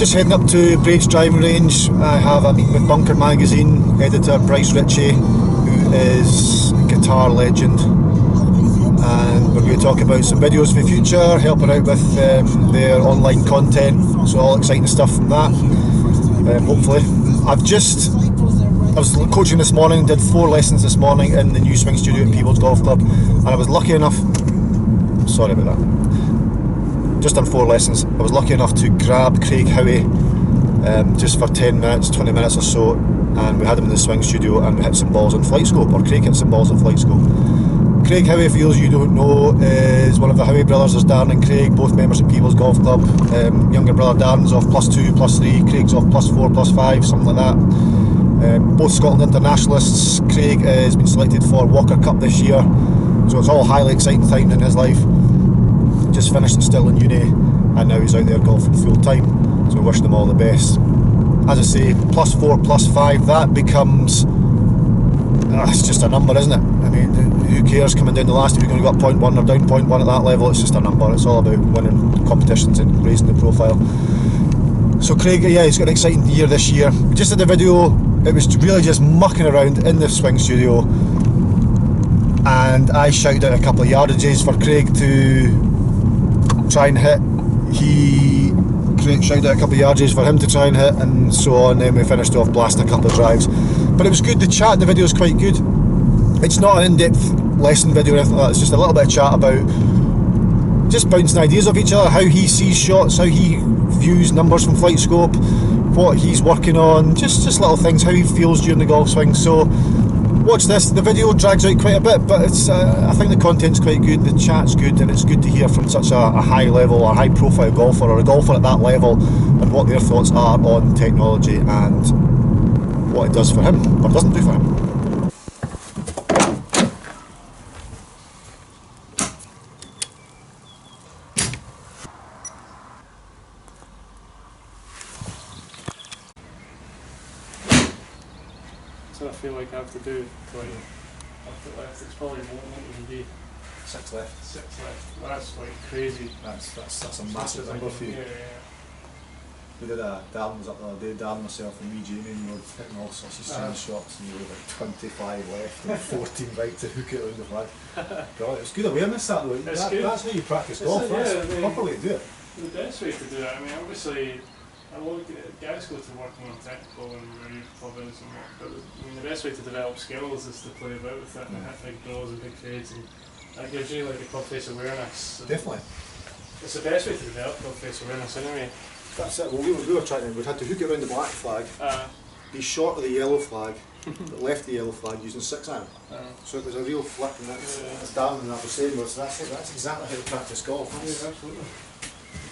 Just heading up to Braid's driving range. I have a meeting with Bunker Magazine editor Bryce Ritchie, who is a guitar legend, and we're going to talk about some videos for the future, helping out with their online content, so all exciting stuff from that. Hopefully. I was coaching this morning, did 4 lessons this morning in the new swing studio at Peebles Golf Club, and I was lucky enough, sorry about that, just done 4 lessons. I was lucky enough to grab Craig Howie just for 10 minutes, 20 minutes or so, and we had him in the swing studio and we hit some balls on Flightscope, or Craig hit some balls on Flightscope. Craig Howie, for those of you who don't know, is one of the Howie brothers. There's Darren and Craig, both members of Peebles Golf Club. Younger brother Darren's off +2, +3, Craig's off +4, +5, something like that. Both Scotland internationalists. Craig has been selected for Walker Cup this year, so it's all a highly exciting time in his life. Just finished at Stirling Uni, and now he's out there golfing full time, so we wish them all the best. As I say, +4, +5, that becomes, it's just a number, isn't it? I mean, who cares coming down the last if you're going to go up 0.1 or down 0.1 at that level? It's just a number. It's all about winning competitions and raising the profile. So Craig, yeah, he's got an exciting year this year. We just did a video, it was really just mucking around in the swing studio, and I shouted out a couple of yardages for Craig to try and hit. Craig shouted out a couple of yardages for him to try and hit, and so on. Then we finished off blasting a couple of drives. But it was good. The chat in the video is quite good. It's not an in-depth lesson video or anything like that. It's just a little bit of chat about just bouncing ideas off each other, how he sees shots, how he views numbers from Flightscope, what he's working on, just little things, how he feels during the golf swing. So watch this. The video drags out quite a bit, but it's I think the content's quite good, the chat's good, and it's good to hear from such a high level or high profile golfer, or a golfer at that level, and what their thoughts are on technology and what it does for him or doesn't do for him. So I feel like I have to do 20 after left. It's probably won't even be 6 left. 6 left. That's like crazy. That's a massive number for you. Yeah. We did Darren was up the other day, Darren, myself and me, Jamie, and we were hitting all sorts of strange shots, and you were like 25 left and 14 right to hook it around the flag. God, it's good awareness that though. That's how you practice golf. That's the proper way to do it. The best way to do it, I mean, obviously, guys go to working on technical and where your club is and what, but I mean, the best way to develop skills is to play about with it and hit big draws and big fades, and that gives you like the club face awareness. Definitely. It's the best way to develop club face awareness anyway. That's it. Well, we were trying to, we'd had to hook it around the black flag, be short of the yellow flag, but left the yellow flag using 6-iron. So it was a real flip, and that's Darren and that was saying, that's exactly how to practice golf. Yeah, absolutely.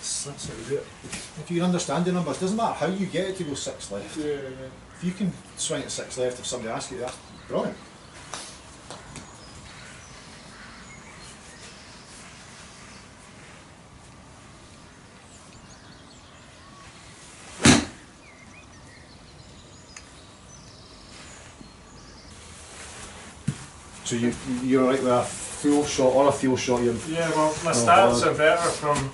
That's how you do it. If you can understand the numbers, it doesn't matter how you get it to go 6 left. Yeah. If you can swing at 6 left, if somebody asks you, that's brilliant. So you're right with a full shot or a fuel shot? Yeah, well, my stats are better from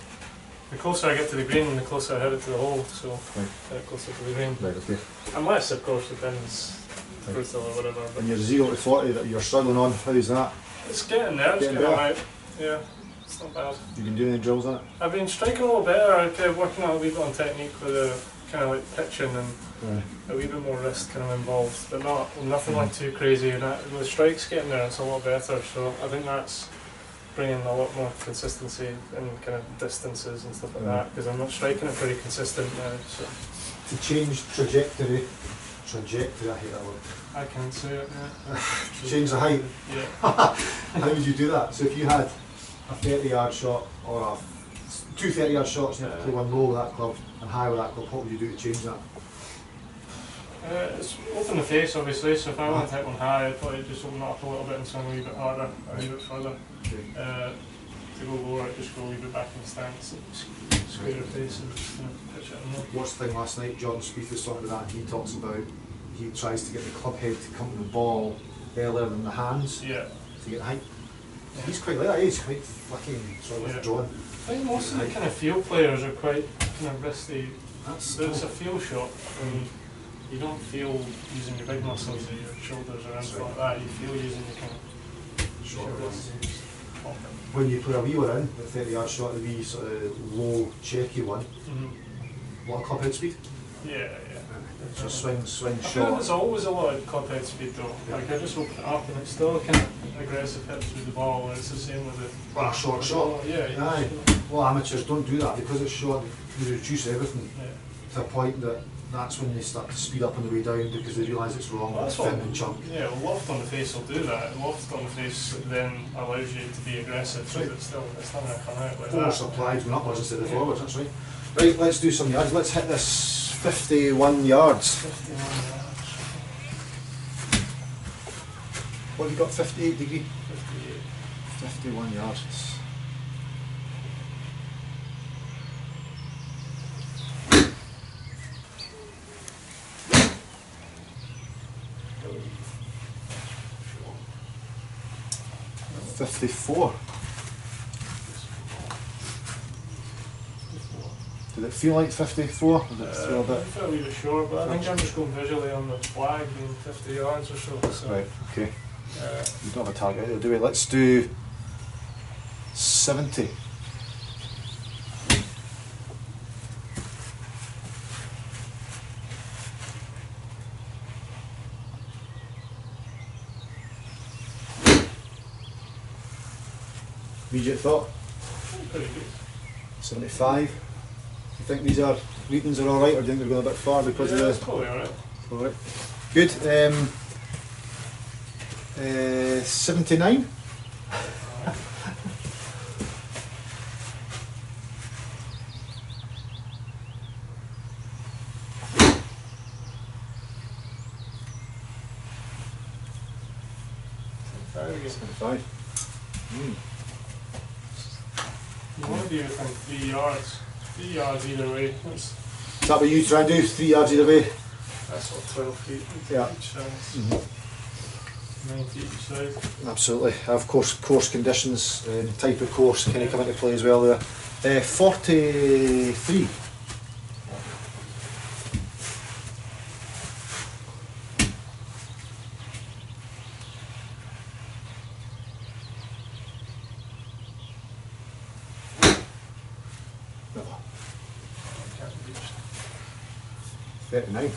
the closer I get to the green, the closer I hit it to the hole, so right. Closer to the green. Right, okay. Unless, of course, the pin's brutal or whatever. But and your 0 to 40 that you're struggling on, how's that? It's getting there, it's getting alright. Yeah, it's not bad. You been doing any drills on it? I've been striking a little better, I'm kind of working on a wee bit on technique with a kind of like pitching and a wee bit more wrist kind of involved, but nothing like too crazy. And the strike's getting there, it's a lot better, so I think that's bringing a lot more consistency and kind of distances and stuff like that, because I'm not striking it pretty consistent now. So. To change trajectory, I hate that word. I can't say it, yeah. Change the height? Yeah. How would you do that? So if you had a 30-yard shot or two 30-yard shots and you had to play one low with that club and high with that club, what would you do to change that? It's open the face, obviously, so if I want to hit one high, I'd probably just open it up a little bit and swing a wee bit harder, a wee bit further. To go lower, I'd just go a wee bit back in the stance and square the face and just pitch it in there. Watched the thing last night, Jordan Spieth was talking about that, and he talks about he tries to get the club head to come to the ball earlier than the hands to get height. He's quite like that, he's quite flicky and sort of withdrawn. I think most of the kind of field players are quite kind of wristy. That's But it's a cool. feel shot, and you don't feel using your big muscles or your shoulders or anything like that. You feel using your kind of Shorter wrists ones. and just pop it. When you put a wee one in, the 30-yard shot, the wee sort of low, checky one, what club head speed? Yeah. So swing I feel shot. there's always a lot of club head speed though. Yeah. Like I just open it up and it's still kind of aggressive hits with the ball, and it's the same with the Well, a short shot. Yeah, you Aye. just- Well, amateurs don't do that because it's short. You reduce everything yeah. to a point that that's when they start to speed up on the way down because they realise it's wrong. Well, that's Fin what, and chunk. yeah, well, loft on the face will do that. Loft on the face then allows you to be aggressive, so Right. it's not going to come out like Force that. applied going upwards instead of Yeah. forwards, that's right. Right, let's do some yards. Let's hit this 51 yards. 51 yards. What have you got, 58 degree? 58. 51 yards. 54. Did it feel like 54? Did it feel a I bit? feel a wee bit short, but I think I'm just going visually on the flag being 50 yards or so. So Right, okay. uh, We don't have a target either, do we? Let's do 70. Immediate thought? pretty good. 75. You think these are readings are alright, or do you think they're going a bit far because Yeah, of it's the... probably alright. Alright. Good. 79. Very good. 75. You want to be within 3 yards. 3 yards either way. Is that what you try and do? 3 yards either way? That's what 12 feet Yeah. each side. 9 feet each side. Absolutely. Of course, course conditions, type of course kind of come into play as well there. 43. No. Can't reach. 39.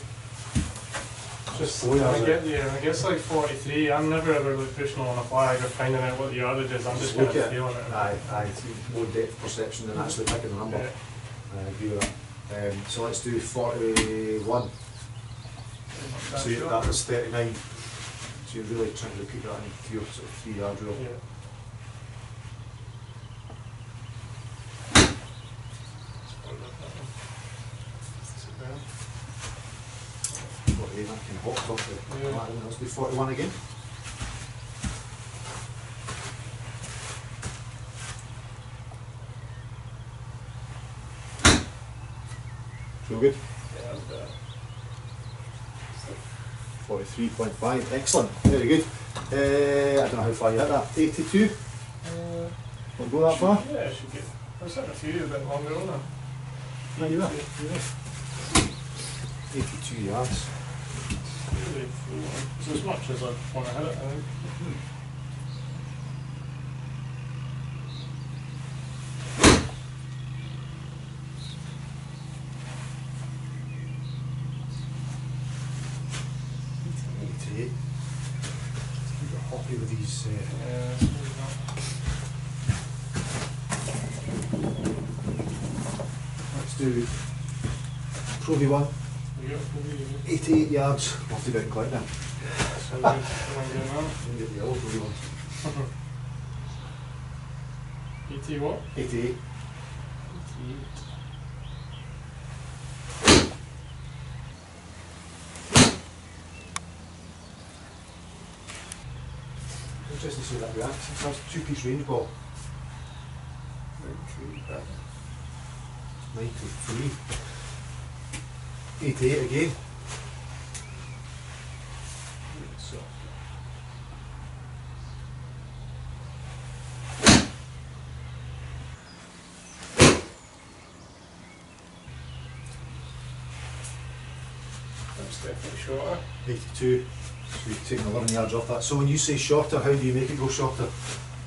Just, Oh, yeah, I get you. I guess like 43. I'm never ever like pushing on a flag or finding out what the yardage is. I'm just kind Look of at it. feeling it. Aye, it's more depth perception than actually picking the number. Yeah. I agree with that. So let's do 41. So that was 39. So you're really trying to repeat that in your sort of 3 yard rule. Yeah. Sit down. 48, that can hop off the Yeah. line. Let's do 41 again. Feel good? Yeah, that's better. 43.5, excellent, very good. I don't know how far you hit that, 82? Won't go that far? Yeah, it should be. I've seen a few a bit longer on them. No, you are. 82 yards. Really full on. It's as much as I want to hit it, I think. You're happy with these. Yeah, it's really not. Let's do Pro V1, You got probably 88 yards. We'll have to go out and collect them. so good. Am I doing that? You can get the yellow Pro V1. ET what? 88. Interesting to see that react. That's a two-piece range ball. 93. 88 again. So, It's definitely shorter. 82. So you're taking 11 yards off that. So when you say shorter, how do you make it go shorter?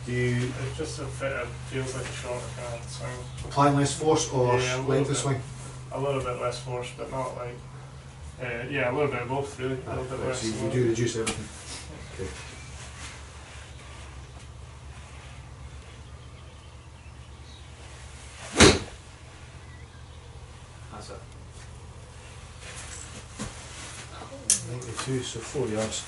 Do you It's just a fit, it feels like a shorter kind of swing. apply less force or Yeah, a little length of bit. swing? A little bit less force, but not like. Yeah, a little bit of both really. A little bit Right, less. so you and a do little- reduce everything. Okay. That's it. 92, so 4 yards.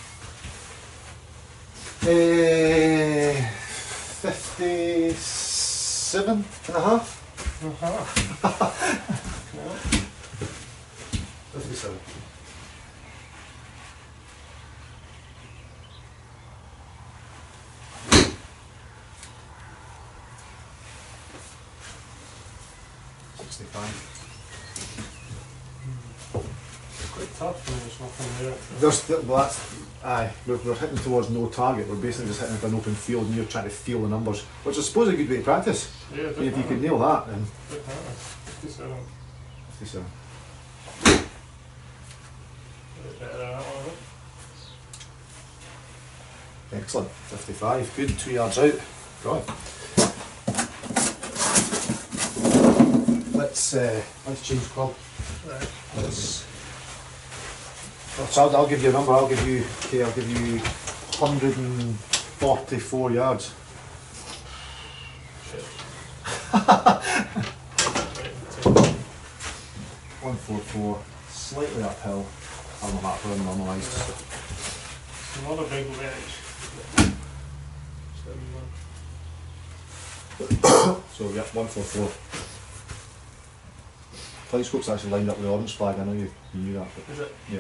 57 and a half? Uh-huh. Yeah. 57. Quite tough when there's nothing there. Well, that's, aye, we're hitting towards no target. We're basically just hitting an open field and you're trying to feel the numbers, which I suppose is a good way to practice. Yeah, And if you could nail that, then 57. 57. Bit better than that one, Excellent. 55. Good. 2 yards out. Right. Let's change club. Right. I'll give you a number. I'll give you 144 yards. Shit. 144. Slightly uphill. I'm not that normalised. It's not a big wedge. So yeah, 144. Flightscope's actually lined up with the orange flag. I know you knew that. But Is it? yeah,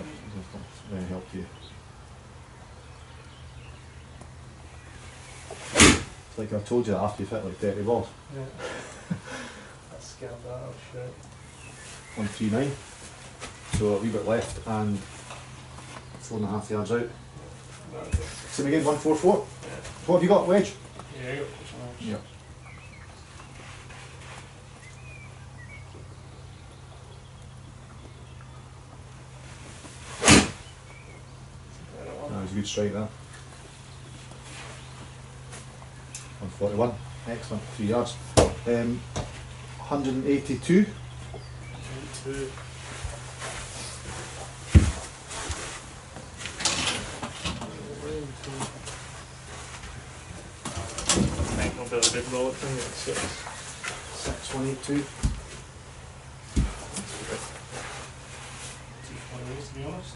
it's helped you. It's like I told you that after you've hit like 30 balls. Yeah. I scanned that out, shit. 139. So a wee bit left and 4.5 yards out. Same again, 144. Yeah. What have you got, Wedge? Yeah, I got pushing out. Yeah. That was a good strike there. 141. Excellent. 3 yards. 182. 2. Might not be a big bullet thing, it's 6. 6182. Too far away, to be honest.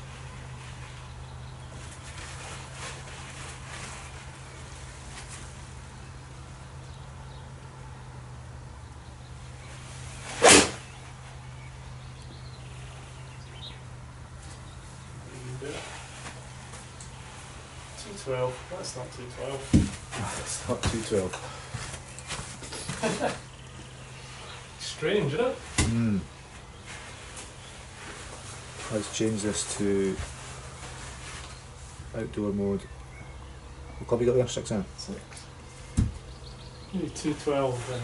You can do it. 212. That's not 212. It's not 212. Strange, isn't it? Let's change this to outdoor mode. What club you got there? 6 in? 6. Maybe 212 and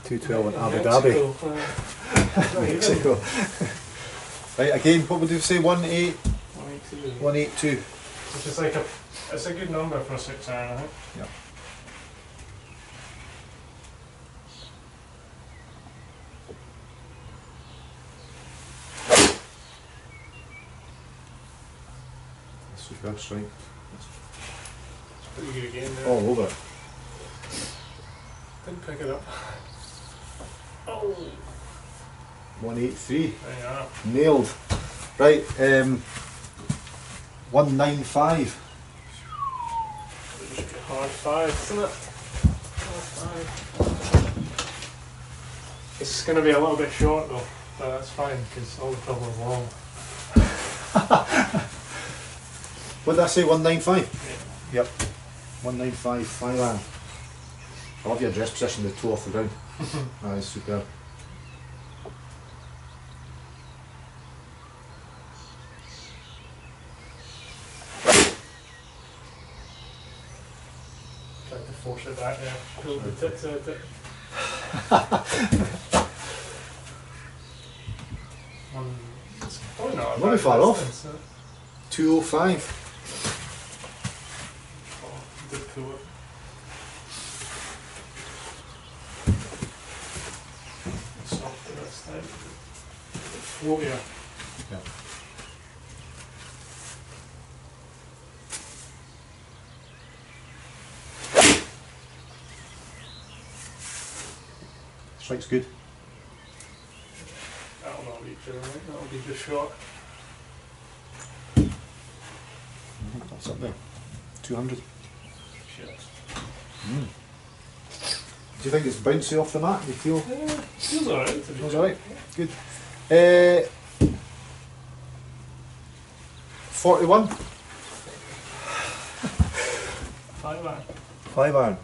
212 in Abu Mexico, Dhabi. Mexico. Right, again, what would you say? 18, 182. 182. Which is like it's a good number for a 6 iron, I think. Yeah. Superb strike. Pretty good again there. All over it. Didn't pick it up. Oh, 183. there you are. Nailed. Right, 195. It should be hard 5, isn't it? Hard 5. It's going to be a little bit short though, but that's fine because all the trouble is long. What did I say? 195? Yeah. Yep. 195, 5 iron. I love your dress position, the toe off the ground. That is superb. Tried to force it back there. Pulled the tits out of it. 1 Not be far off. distance, huh? 205. Oh, did pull it. Softer this time. Floatier. Yeah. Strike's good. That'll not reach it, right? That'll be just short. That's up there. 200. Shit. Do you think it's bouncy off the mat? Do you feel? Feels alright to be Feels fair. alright. Good. 41. 5 iron. 5 iron.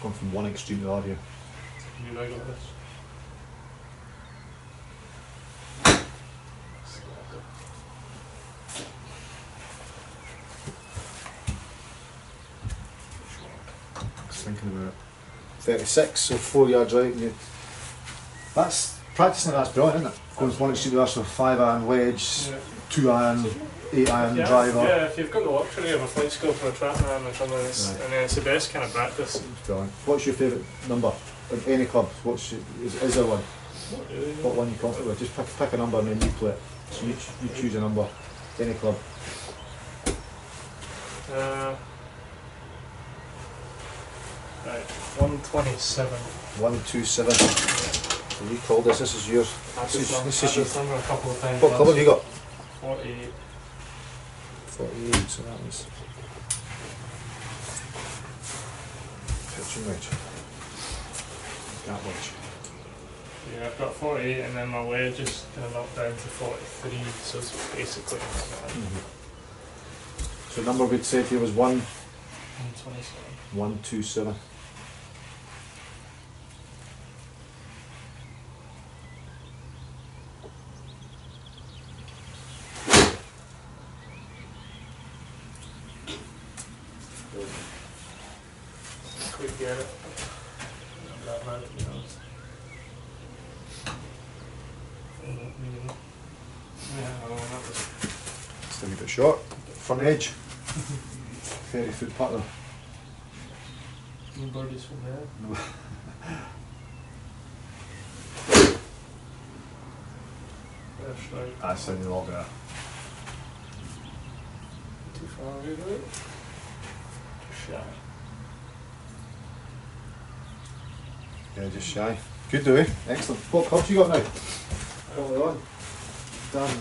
Gone from one extreme to the other here. You know, got this. Just thinking about it. 36, so 4 yard drive. That's practicing like that's brilliant, isn't it? Going from one extreme to the other, so 5 iron wedge, Yeah. 2 iron, 8 iron Yeah, driver. yeah, if you've got the luxury of a Flightscope or a track man or something, Right. and then it's the best kind of practice. Brilliant. What's your favourite number? Of any club? Is there one? Not really, What one you comfortable with? Just pick a number and then you play it. So you choose a number. Any club. Right, 127. 127. So you called this. This is yours. I've This just is done your. this number a couple of times. What club have you got? 48. 48. So that was. Pitching wedge. That wedge. Yeah, I've got 48 and then my wedge is kind of knocked down to 43, so it's basically So the number we'd say if you was 127. 127. Quick get it. Not that bad to be honest. Yeah, I don't know, that was Still a bit short. Front edge. 30-foot putter. no birdies from there. No. Left strike. That sounded a lot better. Too far away, right? Just shy. Yeah, just shy. Good do we? Excellent. What clubs you got now? Early on. Done.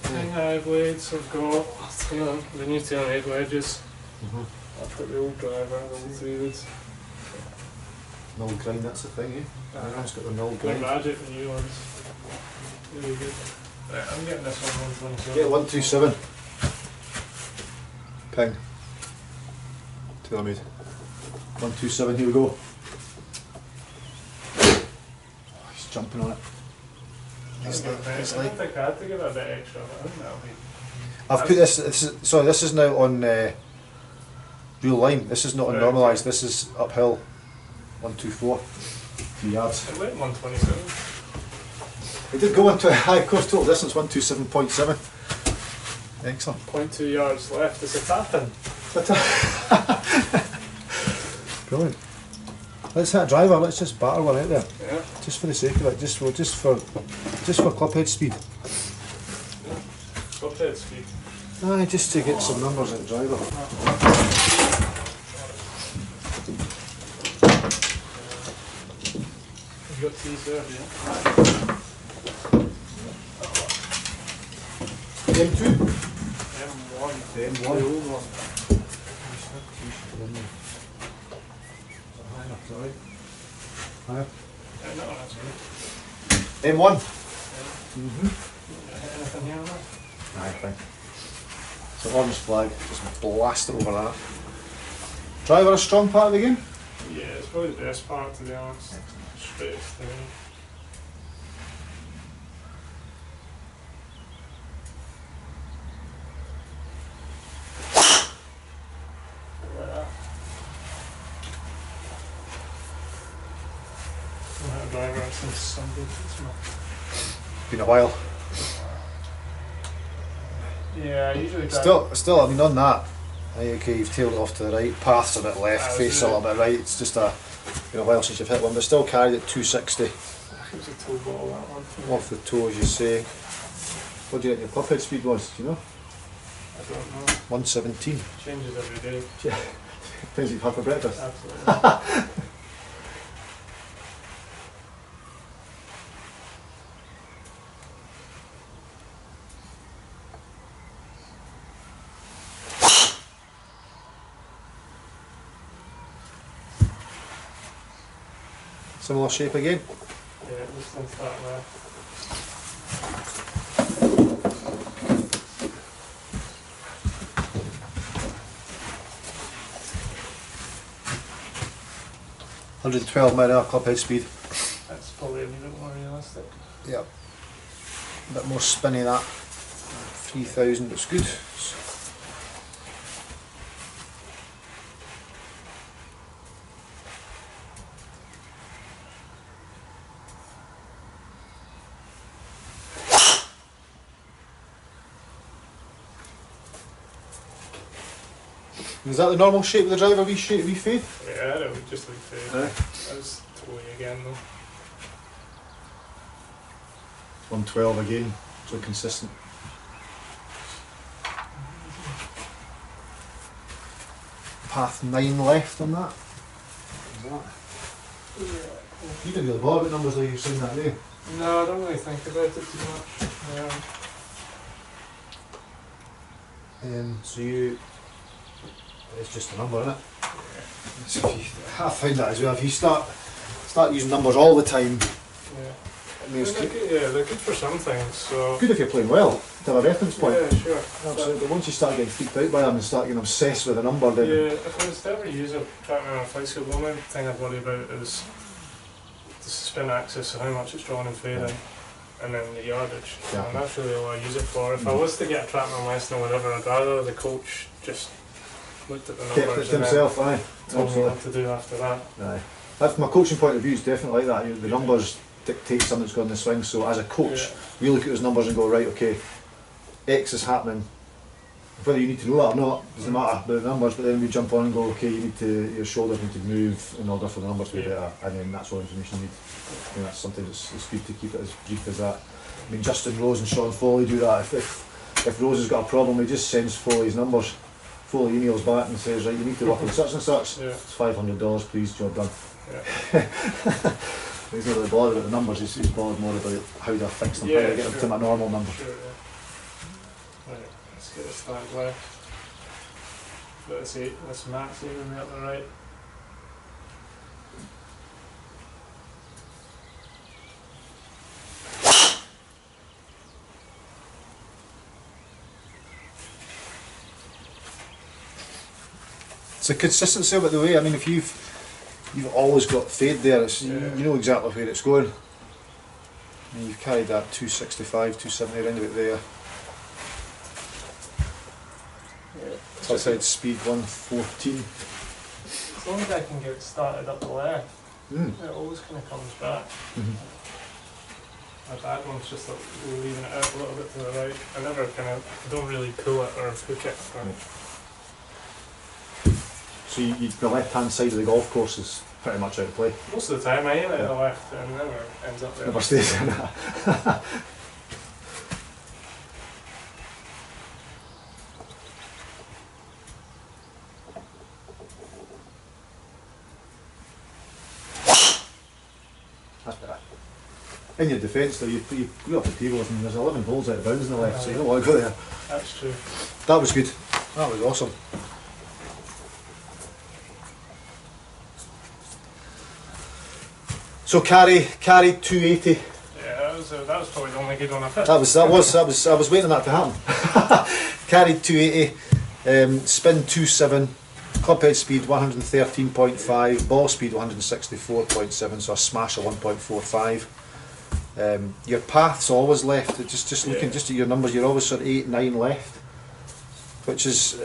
Hang high blades, I've got the new 10-8 wedges. I've got the old driver, the old 3 woods. Null grind, that's the thing, eh? Everyone's got the null The grind. Magic, the new ones. Really good. Right, I'm getting this one 127. Get 127. Ping. Tell me. 127, here we go. Oh, he's jumping on it. I don't think I had to give it a bit extra, but I think that'll be. I've put this is now on real line. This is not on Right, normalised, this is uphill. 124. 3 yards. It went 127. It did go into a high course total distance, 127.7. Excellent. 0.2 yards left. It's a tapping. Brilliant. Let's hit a driver, let's just batter one out there. Yeah. Just for the sake of it, just for clubhead speed. Top head speed. Aye, just to get some numbers at driver. You got tees there, yeah. M2? M1. M1. The old one. Aye. Yeah, no, that's right. M1? Anything here, man? Aye, fine. So orange flag, just blast it over that. Driver a strong part of the game? Yeah, it's probably the best part, to be honest. Straight through. like since Sunday. Been a while. Yeah, I usually drive. Still, I mean, on that, okay, you've tailed it off to the right, path's a bit left, face a little bit right, it's just been a while since you've hit one, but still carried at 260. It was a toe ball, that one. Off the toe, as you say. What do you think your clubhead speed was, do you know? I don't know. 117. Changes every day. Yeah, depends what you've had for breakfast. Absolutely. Similar shape again. Yeah, just on that there. £112 clubhead speed. That's probably a little bit more realistic. Yep. A bit more spinny that. 3000, it's good. Is that the normal shape of the driver, wee fade? Yeah, it would just like fade. That was toey again though. 112 again, so consistent. Path 9 left on that. Yeah. You didn't really bother about numbers like you've seen that, do you? No, I don't really think about it too much. So it's just a number, isn't it? Yeah. So I find that as well, if you start using numbers all the time, Yeah. I mean, it's They're good, yeah, they're good for some things. So. good if you're playing well, to have a reference point. Yeah, sure. Absolutely, but once you start getting freaked out by them and start getting obsessed with a number, then Yeah, if I was to ever use a trackman on a Flightscope, the only thing I'd worry about is the spin axis and how much it's drawn and fading, and then the yardage. Yeah. And that's really all I use it for. If I was to get a trackman lesson or whatever, I'd rather the coach just looked at the kept numbers it to himself, aye. told me what to do after that. Aye. That's from a coaching point of view, it's definitely like that. The numbers dictate something that's going in the swing, so as a coach, we look at those numbers and go, right, okay, X is happening. Whether you need to know that or not, doesn't matter, the numbers, but then we jump on and go, okay, your shoulders need to move in order for the numbers to be better, and then that's all information you need. And that's something that's good to keep it as brief as that. I mean, Justin Rose and Sean Foley do that. If Rose has got a problem, he just sends Foley's numbers. Foley emails back and says, right, you need to work on such and such. Yeah. It's $500, please, job done. Yeah. He's not really bothered about the numbers, he's bothered more about how they're fixed and how to get them to my normal number. Sure, yeah. Right, let's get this back left. Let's see, this Max even at the right. It's a consistency about the way, I mean, if you've always got fade there, you know exactly where it's going. And you've carried that 265, 270 around about there. Yeah. Outside speed 114. As long as I can get it started up the left, it always kind of comes back. My bad one's just like leaving it out a little bit to the right. I don't really pull it or hook it. So the left hand side of the golf course is pretty much out of play. Most of the time I aim it at the left and it never ends up there. Never stays in that. That's better. In your defence though, you put up the tables and there's 11 holes out of bounds in the left, so you don't want to go there. That's true. That was good. That was awesome. So carry 280. Yeah, that was probably the only good one I've hit. I was waiting on that to happen. Carried 280, spin 27, club head speed 113.5, ball speed 164.7, so a smash of 1.45. Your path's always left. Just looking just at your numbers, you're always sort of 8, 9 left, which is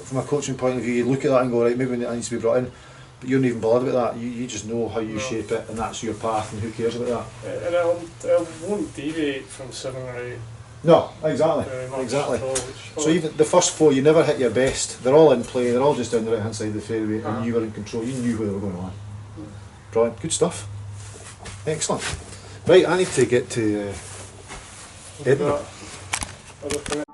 from a coaching point of view, you look at that and go, right, maybe that needs to be brought in. But you're not even bothered about that. You just know how you No. shape it, and that's your path, and who cares about that? And it won't deviate from 7 or 8 No, exactly, very much exactly. at all, which So even the first 4, you never hit your best. They're all in play. They're all just down the right hand side of the fairway, Uh-huh. and you were in control. You knew where they were going to land. Brilliant, good stuff. Excellent. Right, I need to get to we've Edinburgh. got other